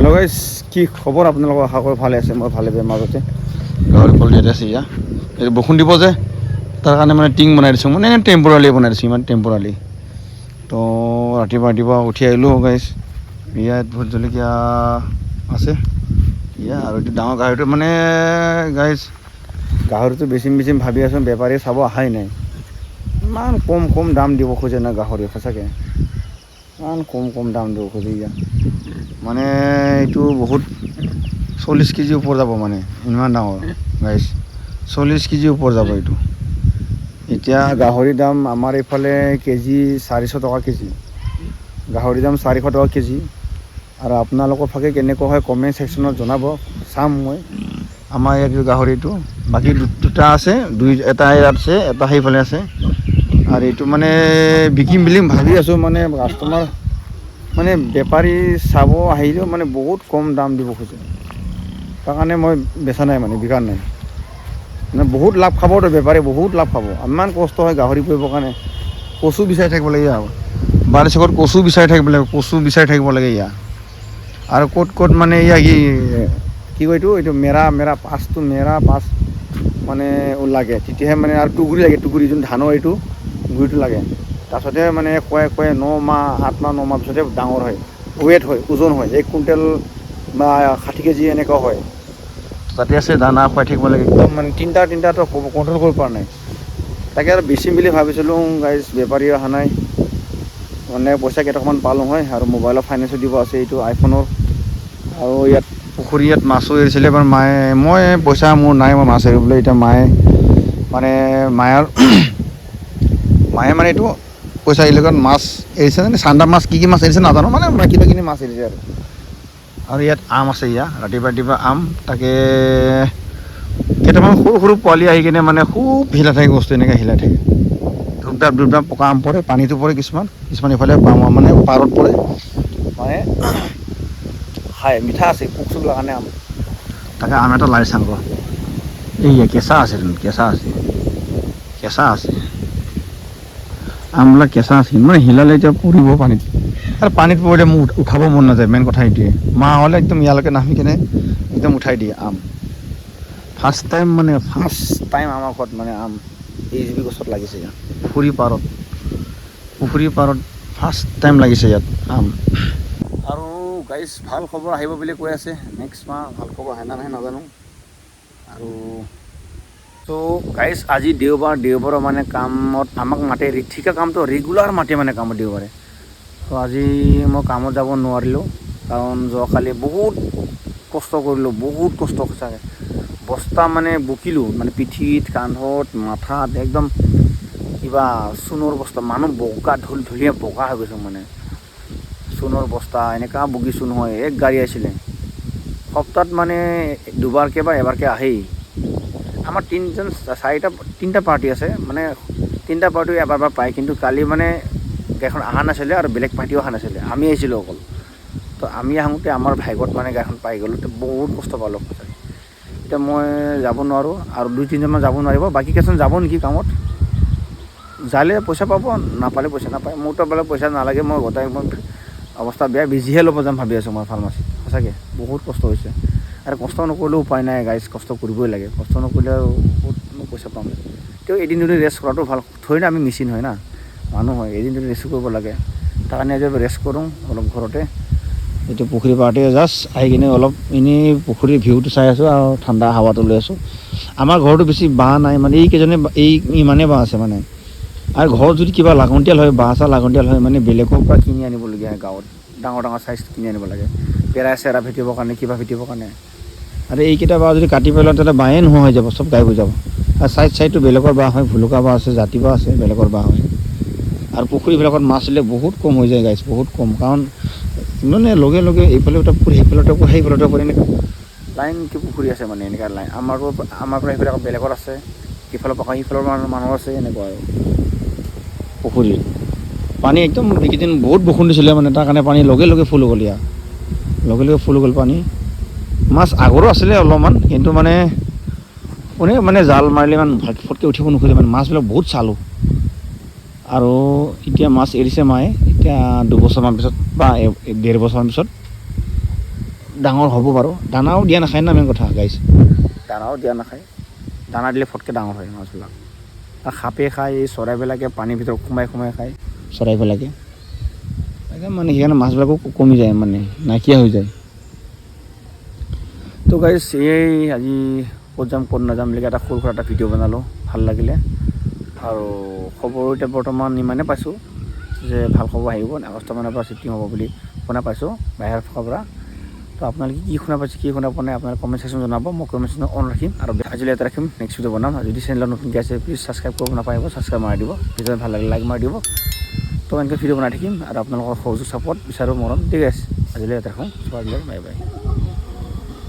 Hello' guys, কি খবৰ আপোনালোকৰ? আশা কৰি ভালে আছে। মই ভালে বেয়া মাজতে গাহৰি পোৱালি ইয়াতে আছে। এই বৰষুণ দিব যে, তাৰ কাৰণে মানে টিং বনাই দিছোঁ, মানে টেম্পৰালি বনাই দিছোঁ, ইমান টেম্পৰালি। তো ৰাতিপুৱা উঠি আহিলোঁ গাইজ। ইয়াত ভোট জলকীয়া আছে আৰু এইটো ডাঙৰ গাহৰিটো মানে গাইজ, গাহৰিটো বেছিম ভাবি আছোঁ, বেপাৰী চাব অহাই নাই। ইমান কম দাম দিব খোজে না গাহৰি, সঁচাকৈ ইমান কম দাম দিব খোজে। মানে এইটো বহুত 40 কেজি ওপৰ যাব, মানে ইমান ডাঙৰ গাইজ, 40 কেজি ওপৰ যাব এইটো। এতিয়া গাহৰিৰ দাম আমাৰ এইফালে কেজি 400 টকা কেজি, গাহৰিৰ দাম 400 টকা কেজি। আৰু আপোনালোকৰ ফালে কেনেকুৱা হয় কমেণ্ট ছেকশ্যনত জনাব, চাম মই। আমাৰ ইয়াত গাহৰিটো বাকী দুটা আছে, এটা ইয়াত আছে, এটা সেইফালে আছে। আৰু এইটো মানে বিকিম বুলি ভাবি আছোঁ, মানে কাষ্টমাৰ মানে বেপাৰী চাব আহিলেও মানে বহুত কম দাম দিব খোজে, তাৰ কাৰণে মই বেচা নাই, মানে বিকা নাই। মানে বহুত লাভ খাবতো বেপাৰী, বহুত লাভ খাব। ইমান কষ্ট হয় গাহৰি পুহিবৰ কাৰণে, কচু বিচাৰি থাকিব লাগে আৰু বাৰিষাত কচু বিচাৰি থাকিব লাগে ইয়াৰ। আৰু ক'ত মানে কি কয় এইটো মেৰা পাছ মানে লাগে, তেতিয়াহে মানে। আৰু টুগুৰি লাগে, টুগুৰি যোন ধানৰ এইটো গুৰিটো লাগে। তাৰপাছতহে মানে কয়ে 9 মাহ 8 মাহ 9 মাহ পিছতে ডাঙৰ হয়, ৱেট হয়, ওজন হয়, 1 কুইণ্টেল বা 60 কেজি এনেকুৱা হয়। তাতে আছে দানা খুৱাই থাকিব লাগে, একদম মানে তিনিটাতো কণ্ট্ৰল কৰিব পৰা নাই। তাকে আৰু বেচিম বুলি ভাবিছিলোঁ গাইজ, বেপাৰী অহা নাই। মানে পইচা কেইটকামান পালোঁ হয়, আৰু মোবাইলৰ ফাইনেন্সো দিব আছে এইটো আইফোনৰ। আৰু ইয়াত পুখুৰী, ইয়াত মাছো এৰিছিলে এবাৰ মায়ে। মই পইচা মোৰ নাই, মই মাছ এৰিবলৈ। এতিয়া মায়ে মানে এইটো পইচা এইবিলাকত মাছ এৰিছে, চান্দা মাছ কি মাছ এৰিছে নাজানো, মানে কিবাকিনি মাছ এৰিছে আৰু ইয়াত আম আছে। ৰাতিপুৱা আম, তাকে কেইটামান সৰু পোৱালি আহি কিনে মানে খুব হিলাই থাকে, বস্তু এনেকৈ হিলাই থাকে। ধূপ পকা আম পৰে, পানীটো পৰে, কিছুমান ইফালে মানে পাৰত পৰে, মানে খাই মিঠা আছে, পোক চোক লগা নাই আম। তাকে আম এটা লাৰি চাং ৰ, কেঁচা আছে আমবিলাক কেঁচা আছে, মানে হিলালে এতিয়া পৰিব পানীত। আৰু পানীত পৰিলে মোৰ উঠাব মন নাযায়, মেইন কথা এইটোৱে। মা হ'লে একদম ইয়ালৈকে নামি কিনে একদম উঠাই দিয়ে আম। ফাৰ্ষ্ট টাইম আমাৰ ঘৰত মানে আম এই গছত লাগিছে, ইয়াত পুখুৰী পাৰত ফাৰ্ষ্ট টাইম লাগিছে ইয়াত আম। আৰু গাইজ, ভাল খবৰ আহিব বুলি কৈ আছে, নেক্সট মাহ ভাল খবৰ আহে না নাহে নাজানো। আৰু তো গাইজ, আজি দেওবাৰৰ মানে কামত আমাক মাতে, ঠিকা কামটো ৰেগুলাৰ মাতে মানে কামত দেওবাৰে। তো আজি মই কামত যাব নোৱাৰিলোঁ, কাৰণ যোৱাকালি বহুত কষ্ট কৰিলোঁ, বহুত কষ্ট সঁচাকৈ। বস্তা মানে বকিলোঁ, মানে পিঠিত, কান্ধত, মাথাত, একদম কিবা চূণৰ বস্তা, মানুহ ঢুলীয়া বগা হৈ গৈছোঁ। মানে চূণৰ বস্তা এনেকুৱা বগিছোঁ নহয়, এক গাড়ী আছিলে। সপ্তাহত মানে দুবাৰকৈ বা এবাৰকৈ আহেই। আমাৰ তিনিটা পাৰ্টি আছে, মানে তিনিটা পাৰ্টি এবাৰ পায়। কিন্তু কালি মানে গাড়ীখন অহা নাছিলে, আৰু বেলেগ পাৰ্টিও অহা নাছিলে, আমি আহিছিলোঁ অকল। তো আমি আহোঁতে আমাৰ ভাগ্যত মানে গাড়ীখন পাই গ'লোঁ। বহুত কষ্ট পালোঁ। এতিয়া মই যাব নোৱাৰোঁ, আৰু 2-3জনমান যাব নোৱাৰিব, বাকী কেইজন যাব নেকি কামত। যালে পইচা পাব, নাপালে পইচা নাপায়। মোৰতো বোলে পইচা নালাগে, মই অৱস্থা বেয়া, বিজিহে ল'ব যাম ভাবি আছোঁ মই ফাৰ্মাচীত। সঁচাকৈ বহুত কষ্ট হৈছে, আৰু কষ্ট নকৰিলেও উপায় নাই গাইজ, কষ্ট কৰিবই লাগে। কষ্ট নকৰিলে আৰু ক'তনো পইচা পাম। তেও এদিন যদি ৰেষ্ট কৰাটো ভাল, থৰি না আমি মেচিন হয় না, মানুহ হয়। এদিন যদি ৰেষ্ট কৰিব লাগে, তাৰ কাৰণে আজি ৰেষ্ট কৰোঁ অলপ ঘৰতে। এইটো পুখুৰী পাৰতে জাষ্ট আহি কিনে অলপ এনেই পুখুৰীৰ ভিউটো চাই আছোঁ, আৰু ঠাণ্ডা হাৱাটো লৈ আছোঁ। আমাৰ ঘৰটো বেছি বাঁহ নাই, মানে ইমানেই বাঁহ আছে মানে। আৰু ঘৰত যদি কিবা লাগতিয়াল হয়, বাঁহ চাহ লাগতিয়াল হয়, মানে বেলেগৰ পৰা কিনি আনিবলগীয়া হয়। গাঁৱত ডাঙৰ চাইজ কিনি আনিব লাগে, চেৰা ভেটিবৰ কাৰণে, কিবা ভেটিবৰ কাৰণে। আৰু এইকেইটা বাঁহ যদি কাটি পেলাওঁ, তেতিয়া বাঁহে নোহোৱা হৈ যাব, চব গায়ব হৈ যাব। আৰু চাইডটো বেলেগৰ বাঁহ হয়, ভুলুকা বাঁহ আছে, জাতি বাঁহ আছে, বেলেগৰ বাঁহ হয়। আৰু পুখুৰীবিলাকত মাছ দিলে বহুত কম হৈ যায় গাইজ, বহুত কম। কাৰণ মানে লগে এইফালে এটা পুখুৰী, সেইফালে পুখুৰী, এনেকৈ লাইনকৈ পুখুৰী আছে, মানে এনেকুৱা লাইন। আমাৰ পৰা সেইফালে আকৌ বেলেগৰ আছে, ইফালৰ পৰা সিফালৰ মানুহ আছে, এনেকুৱা আৰু পুখুৰীত পানী একদম এইকেইদিন বহুত বৰষুণ দিছিলে, মানে তাৰ কাৰণে পানী লগে ফুল হৈ গ'ল। লগে ফুল হৈ গ'ল পানী। মাছ আগৰো আছিলে অলপমান, কিন্তু মানে কোনে মানে জাল মাৰিলে ইমান ফটকৈ উঠিব নোখোজে, মানে মাছবিলাক বহুত চালোঁ। আৰু এতিয়া মাছ এৰিছে মায়ে, এতিয়া 2 বছৰমান পিছত বা 1.5 বছৰমান পিছত ডাঙৰ হ'ব বাৰু দানাও দিয়া নাখায় না মেইন কথা গাইছ দানাও দিয়া নাখায় দানা দিলে ফটকৈ ডাঙৰ হয় মাছবিলাক আৰু সাপে খায় এই চৰাইবিলাকে পানীৰ ভিতৰত সোমাই খায় চৰাইবিলাকে মানে সেইকাৰণে মাছবিলাকো কমি যায় মানে নাইকিয়া হৈ যায় তো গাইছ এই আজি ক'ত যাম ক'ত নাযাম বুলি এটা সৰু সুৰা এটা ভিডিঅ' বনালোঁ ভাল লাগিলে আৰু খবৰ এতিয়া বৰ্তমান ইমানেই পাইছোঁ যে ভাল খবৰ আহিব আগষ্ট মানৰ পৰা ছিফ্টিং হ'ব বুলি শুনা পাইছোঁ বাহিৰৰ পৰা তো আপোনালোকে কি শুনা পাইছে কি শুনা পোৱা নাই আপোনালোকে কমেণ্ট ছেকশ্যন জনাব মই কমেণ্ট ছেকশ্যন অন ৰাখিম আৰু আজিলৈ এটা ৰাখিম নেক্সট ভিডিঅ' বনাম যদি চেনেলত নতুনকৈ আছে প্লিজ ছাবস্ক্ৰাইব কৰিব নাপাহিব ছাবস্ক্ৰাইব মাৰি দিব ভিডিঅ' ভাল লাগিলে লাইক মাৰি দিব তো এনেকৈ ভিডিঅ' বনাই থাকিম আৰু আপোনালোকৰ সহযোগ ছাপোৰ্ট বিচাৰোঁ মৰম ঠিক আছে আজিলৈ এটা ৰাখোঁ বাই বাই